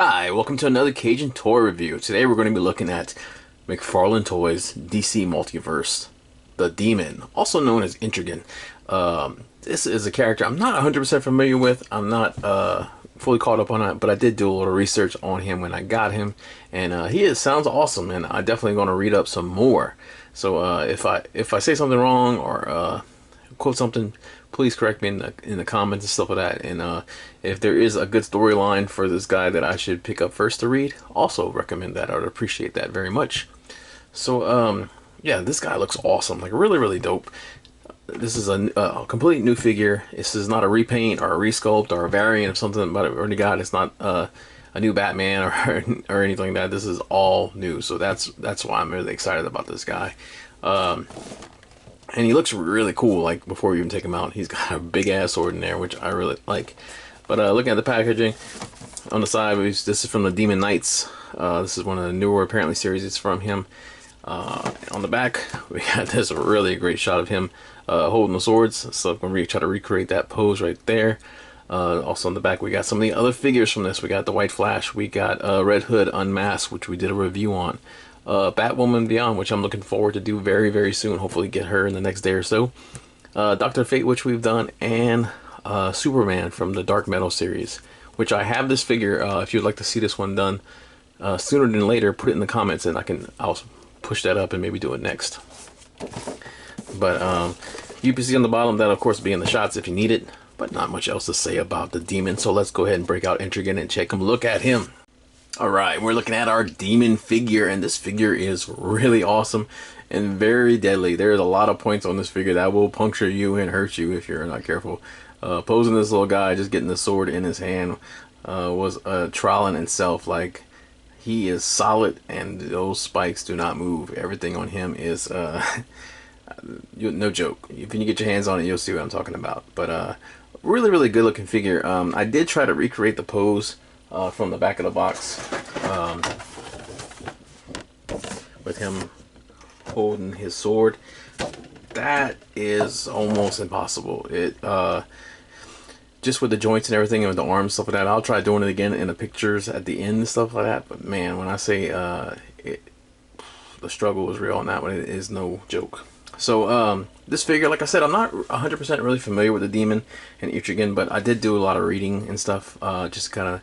Hi, welcome to another Cajun toy review. Today we're going to be looking at Mcfarlane Toys DC Multiverse, the Demon, also known as Etrigan. This is a character I'm not 100% familiar with. I'm not fully caught up on it, but I did do a little research on him when I got him, and sounds awesome, and I'm definitely going to read up some more. So if I say something wrong or quote something, please correct me in the comments and stuff like that. And if there is a good storyline for this guy that I should pick up first to read, also recommend that. I would appreciate that very much. So yeah, this guy looks awesome, like really dope. This is a complete new figure. This is not a repaint or a resculpt or a variant of something that I already got. It's not a new Batman or anything like that. This is all new, so that's why I'm really excited about this guy. And he looks really cool, like, before you even take him out. He's got a big-ass sword in there, which I really like. But looking at the packaging, on the side, this is from the Demon Knights. This is one of the newer, apparently, series. It's from him. On the back, we got this really great shot of him holding the swords. So I'm going to try to recreate that pose right there. Also on the back, we got some of the other figures from this. We got the White Flash. We got Red Hood Unmasked, which we did a review on. Batwoman Beyond, which I'm looking forward to do very soon. Hopefully get her in the next day or so. Dr. Fate, which we've done, and Superman from the Dark Metal series, which I have this figure. If you'd like to see this one done sooner than later, put it in the comments and I'll push that up and maybe do it next. But you can see on the bottom that, of course, be in the shots if you need it, but not much else to say about the Demon. So let's go ahead and break out Etrigan and check him, look at him. Alright, we're looking at our Demon figure, and this figure is really awesome and very deadly. There's a lot of points on this figure that will puncture you and hurt you if you're not careful. Posing this little guy, just getting the sword in his hand, was a trial in itself. Like, he is solid, and those spikes do not move. Everything on him is no joke. If you get your hands on it, you'll see what I'm talking about. But really good looking figure. I did try to recreate the pose from the back of the box, with him holding his sword. That is almost impossible. It just with the joints and everything, and with the arms, stuff like that. I'll try doing it again in the pictures at the end and stuff like that. But man, when I say the struggle was real on that one, it is no joke. So this figure, like I said, I'm not 100% really familiar with the Demon and Etrigan, but I did do a lot of reading and stuff, just kind of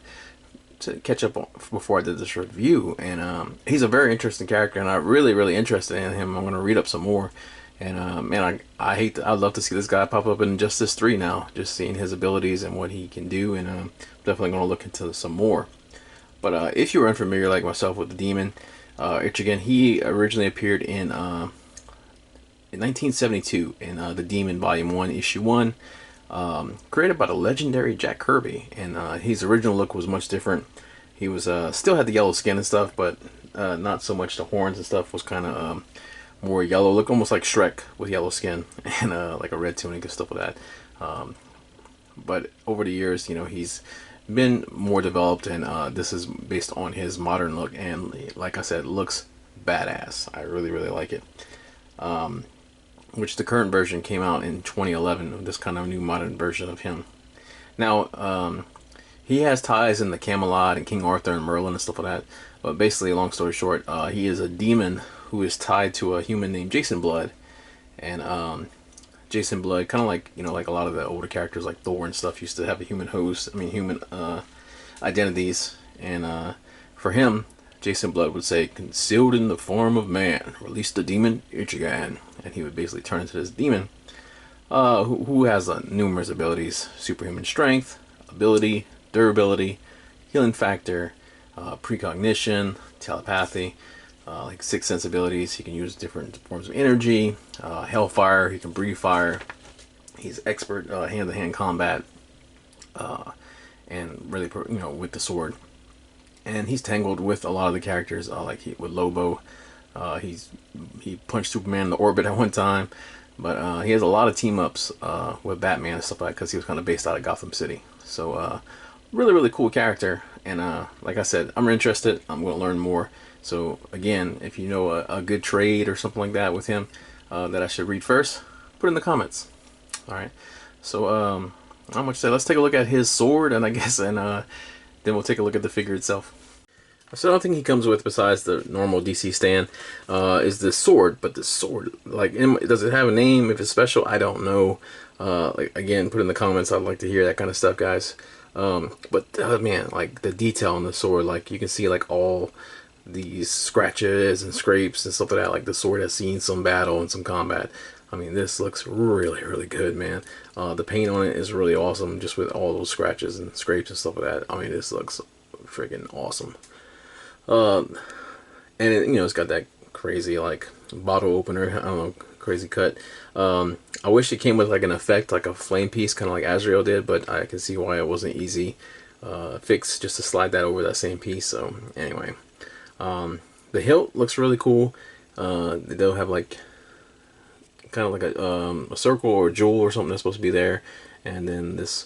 to catch up on before I did this review. And he's a very interesting character, and I'm really interested in him. I'm going to read up some more. And man, I'd love to see this guy pop up in Justice 3 now, just seeing his abilities and what he can do. And I'm definitely going to look into some more. But if you were unfamiliar like myself with the Demon, Etrigan, he originally appeared in 1972 in the Demon Volume 1, Issue 1. Created by the legendary Jack Kirby, and his original look was much different. He was still had the yellow skin and stuff, but not so much. The horns and stuff was kind of more yellow, look almost like Shrek with yellow skin, and like a red tunic and stuff like that. But over the years, you know, he's been more developed, and this is based on his modern look, and like I said, looks badass. I really like it. Which the current version came out in 2011, this kind of new modern version of him. Now, he has ties in the Camelot and King Arthur and Merlin and stuff like that, but basically, long story short, he is a demon who is tied to a human named Jason Blood. And Jason Blood, kind of like, you know, like a lot of the older characters like Thor and stuff, used to have a human human identities. And for him, Jason Blood would say, "Concealed in the form of man, release the demon Etrigan," and he would basically turn into this demon, who has numerous abilities: superhuman strength, ability, durability, healing factor, precognition, telepathy, like sixth sense abilities. He can use different forms of energy, hellfire. He can breathe fire. He's expert hand-to-hand combat, and really, you know, with the sword. And he's tangled with a lot of the characters, with Lobo. He punched Superman in the orbit at one time, but he has a lot of team-ups with Batman and stuff like that, because he was kind of based out of Gotham City. So really cool character, and like I said, I'm interested. I'm going to learn more. So again, if you know a good trade or something like that with him that I should read first, put it in the comments. Alright, so not much to say. Let's take a look at his sword, and I guess, and then we'll take a look at the figure itself. So I don't think he comes with, besides the normal DC stand, is the sword. But the sword, like, does it have a name? If it's special, I don't know. Like, again, put in the comments. I'd like to hear that kind of stuff, guys. But man, like the detail on the sword, like you can see like all these scratches and scrapes and stuff like that. Like the sword has seen some battle and some combat. I mean, this looks really, really good, man. The paint on it is really awesome, just with all those scratches and scrapes and stuff like that. I mean, this looks freaking awesome. And it, you know, it's got that crazy like bottle opener, I don't know, crazy cut. I wish it came with like an effect, like a flame piece, kind of like Azrael did, but I can see why it wasn't easy fix just to slide that over that same piece. So anyway, the hilt looks really cool. They'll have like kind of like a circle or a jewel or something that's supposed to be there, and then this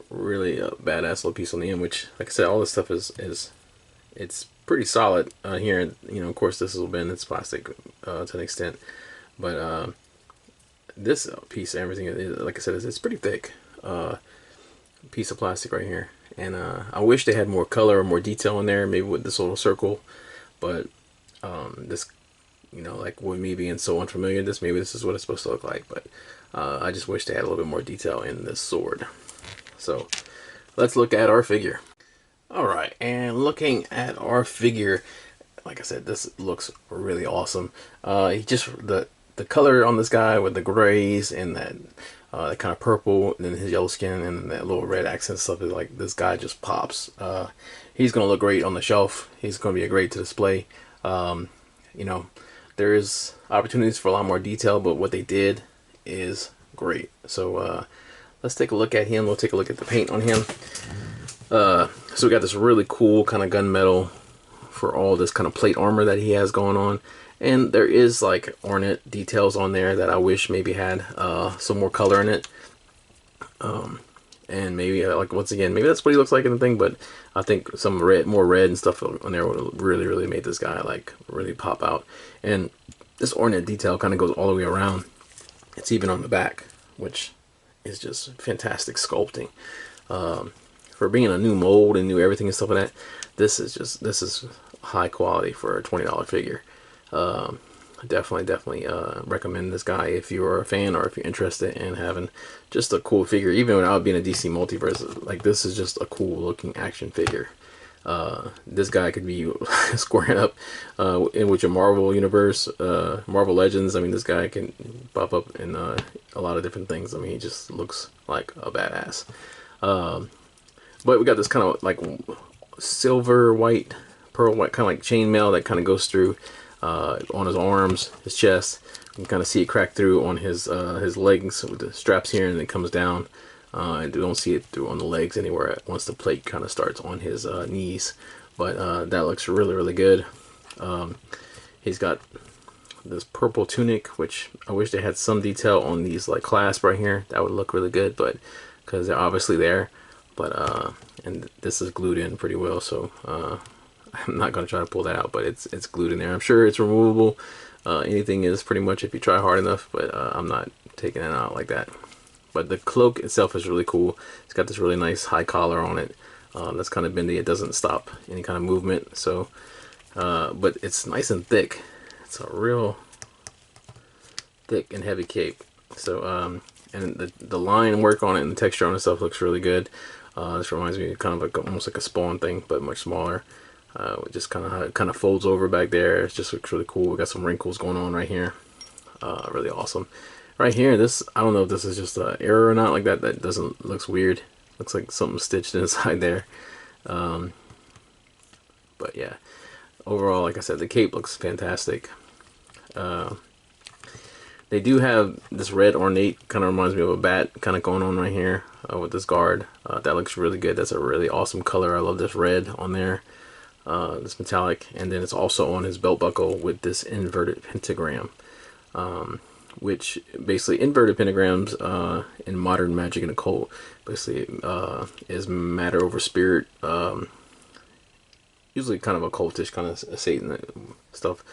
really badass little piece on the end, which, like I said, all this stuff is it's pretty solid here. You know, of course, this has been, it's plastic to an extent, but this piece and everything, like I said, it's pretty thick piece of plastic right here. And I wish they had more color or more detail in there, maybe with this little circle. But this, you know, like with me being so unfamiliar with this, maybe this is what it's supposed to look like. But I just wish they had a little bit more detail in this sword. So let's look at our figure. Alright, and looking at our figure, like I said, this looks really awesome. He just, the color on this guy with the grays and that kind of purple, and then his yellow skin and that little red accent stuff, is like, this guy just pops. He's going to look great on the shelf. He's going to be great to display. You know, there is opportunities for a lot more detail, but what they did is great. So let's take a look at him. We'll take a look at the paint on him. So we got this really cool kind of gunmetal for all this kind of plate armor that he has going on, and there is like ornate details on there that I wish maybe had some more color in it, and maybe like, once again, maybe that's what he looks like in the thing, but I think some red, more red and stuff on there would have really made this guy like really pop out. And this ornate detail kind of goes all the way around. It's even on the back, which is just fantastic sculpting. For being a new mold and new everything and stuff like that, this is high quality for a $20 figure. Definitely recommend this guy if you're a fan or if you're interested in having just a cool figure. Even without being a DC Multiverse, like, this is just a cool looking action figure. This guy could be squaring up in with your Marvel universe, Marvel Legends. I mean, this guy can pop up in a lot of different things. I mean, he just looks like a badass. But we got this kind of like silver white, pearl white, kind of like chainmail that kind of goes through on his arms, his chest. You can kind of see it crack through on his legs with the straps here, and it comes down. And you don't see it through on the legs anywhere once the plate kind of starts on his knees. But that looks really good. He's got this purple tunic, which I wish they had some detail on these like clasps right here. That would look really good, but because they're obviously there. But and this is glued in pretty well, so I'm not going to try to pull that out, but it's glued in there. I'm sure it's removable. Anything is pretty much if you try hard enough, but I'm not taking it out like that. But the cloak itself is really cool. It's got this really nice high collar on it. That's kind of bendy. It doesn't stop any kind of movement. So, but it's nice and thick. It's a real thick and heavy cape. So, and the line work on it and the texture on it stuff looks really good. This reminds me of kind of like almost like a Spawn thing, but much smaller. Just kind of how it kind of folds over back there. It just looks really cool. We got some wrinkles going on right here. Really awesome. Right here, this, I don't know if this is just an error or not. Like that doesn't, looks weird. Looks like something stitched inside there. But yeah, overall, like I said, the cape looks fantastic. They do have this red ornate, kind of reminds me of a bat, kind of going on right here with this guard. That looks really good. That's a really awesome color. I love this red on there, this metallic. And then it's also on his belt buckle with this inverted pentagram, which basically inverted pentagrams in modern magic and occult basically is matter over spirit. Usually kind of occultish, kind of Satan stuff.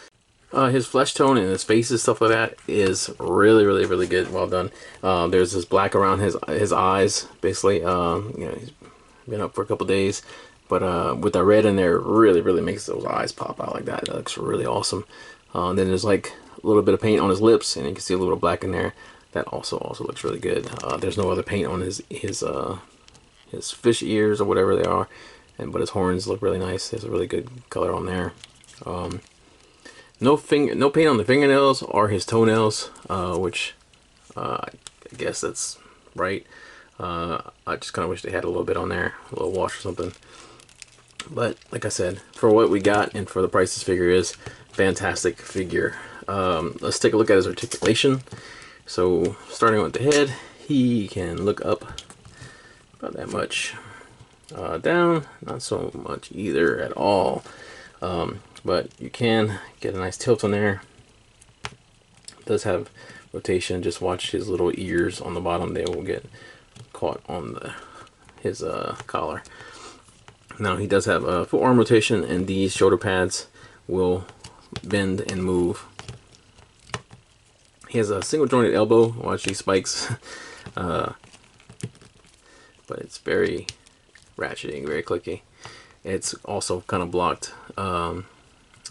His flesh tone and his face and stuff like that is really good. Well done. There's this black around his eyes, basically. You know, he's been up for a couple days. but with the red in there, really makes those eyes pop out like that. That looks really awesome. Then there's like a little bit of paint on his lips, and you can see a little black in there. That also looks really good. There's no other paint on his fish ears or whatever they are, but his horns look really nice. There's a really good color on there. No paint on the fingernails or his toenails, which I guess that's right. I just kind of wish they had a little bit on there, a little wash or something. But like I said, for what we got and for the price this figure is, fantastic figure. Let's take a look at his articulation. So starting with the head, he can look up about that much. Down, not so much either at all. But you can get a nice tilt on there. It does have rotation. Just watch his little ears on the bottom. They will get caught on his collar. Now he does have a full arm rotation, and these shoulder pads will bend and move. He has a single jointed elbow. Watch these spikes. But it's very ratcheting, very clicky. It's also kind of blocked.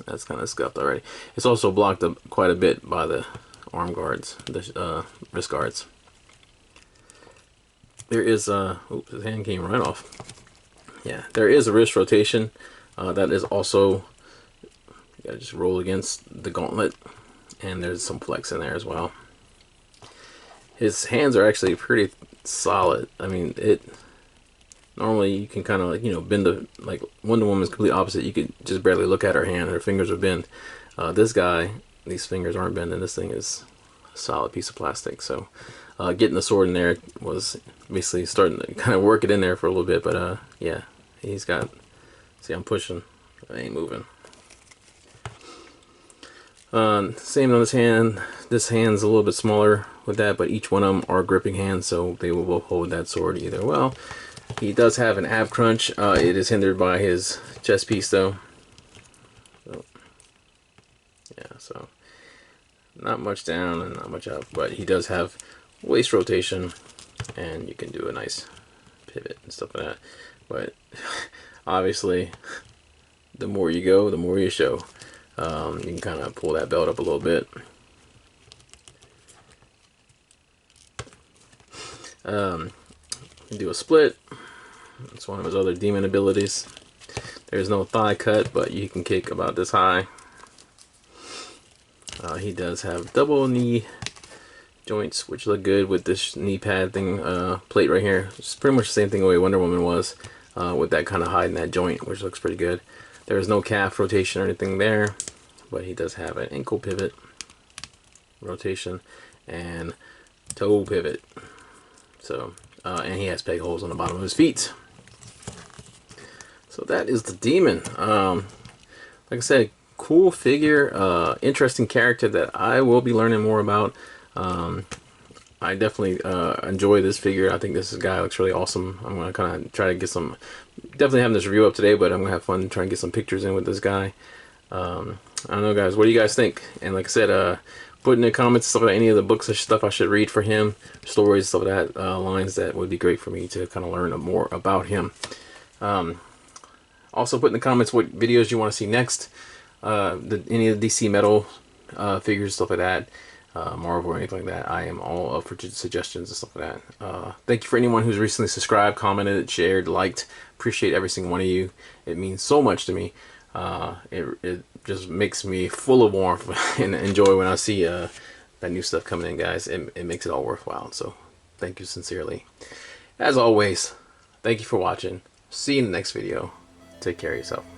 That's kind of scuffed already. It's also blocked up quite a bit by the arm guards, the wrist guards. There is oops, his hand came right off. Yeah, there is a wrist rotation. That is also, you gotta just roll against the gauntlet, and there's some flex in there as well. His hands are actually pretty solid. I mean, normally you can kind of, like, you know, bend the, like Wonder Woman's complete opposite. You could just barely look at her hand, her fingers are bent. This guy, these fingers aren't bending. This thing is a solid piece of plastic. So getting the sword in there was basically starting to kind of work it in there for a little bit, but yeah, he's got, see, I'm pushing, I ain't moving. Same on this hand. This hand's a little bit smaller with that, but each one of them are gripping hands, so they will both hold that sword either well. He does have an ab crunch. It is hindered by his chest piece though. So, yeah, so not much down and not much up, but he does have waist rotation, and you can do a nice pivot and stuff like that. But obviously, the more you go, the more you show. You can kind of pull that belt up a little bit. You do a split. It's one of his other demon abilities. There's no thigh cut, but you can kick about this high. He does have double knee joints, which look good with this knee pad thing, plate right here. It's pretty much the same thing the way Wonder Woman was, with that kind of hide in that joint, which looks pretty good. There is no calf rotation or anything there, but he does have an ankle pivot rotation and toe pivot. So, and he has peg holes on the bottom of his feet. So that is the demon. Like I said, cool figure, interesting character that I will be learning more about. I definitely enjoy this figure. I think this guy looks really awesome. I'm gonna kind of try to get some, definitely having this review up today, but I'm gonna have fun trying to get some pictures in with this guy. I don't know, guys, what do you guys think? And like I said, put in the comments stuff about any of the books or stuff I should read for him, stories, stuff like that, lines that would be great for me to kind of learn more about him. Also put in the comments what videos you want to see next, any of the DC metal figures, stuff like that, Marvel or anything like that. I am all up for suggestions and stuff like that. Thank you for anyone who's recently subscribed, commented, shared, liked. Appreciate every single one of you. It means so much to me. It just makes me full of warmth and enjoy when I see that new stuff coming in, guys. It makes it all worthwhile. So thank you sincerely. As always, thank you for watching. See you in the next video. Take care of yourself.